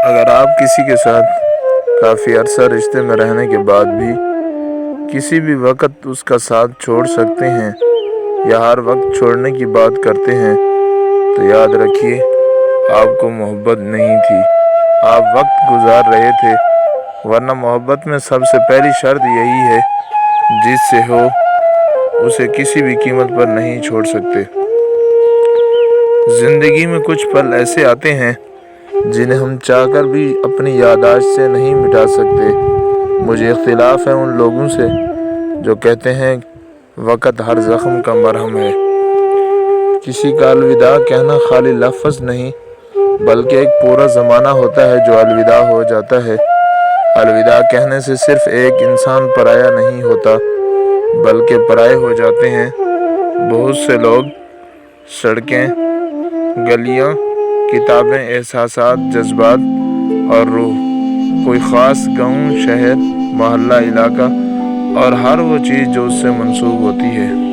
اگر آپ کسی کے ساتھ کافی عرصہ رشتے میں رہنے کے بعد بھی کسی بھی وقت اس کا ساتھ چھوڑ سکتے ہیں یا ہر وقت چھوڑنے کی بات کرتے ہیں تو یاد رکھیے آپ کو محبت نہیں تھی، آپ وقت گزار رہے تھے، ورنہ محبت میں سب سے پہلی شرط یہی ہے جس سے ہو اسے کسی بھی قیمت پر نہیں چھوڑ سکتے۔ زندگی میں کچھ پل ایسے آتے ہیں جنہیں ہم چاہ کر بھی اپنی یادداشت سے نہیں مٹا سکتے۔ مجھے اختلاف ہے ان لوگوں سے جو کہتے ہیں وقت ہر زخم کا مرہم ہے۔ کسی کا الوداع کہنا خالی لفظ نہیں بلکہ ایک پورا زمانہ ہوتا ہے جو الوداع ہو جاتا ہے۔ الوداع کہنے سے صرف ایک انسان پرایا نہیں ہوتا بلکہ پرائے ہو جاتے ہیں بہت سے لوگ، سڑکیں، گلیاں، کتابیں، احساسات، جذبات اور روح، کوئی خاص گاؤں، شہر، محلہ، علاقہ اور ہر وہ چیز جو اس سے منسوب ہوتی ہے۔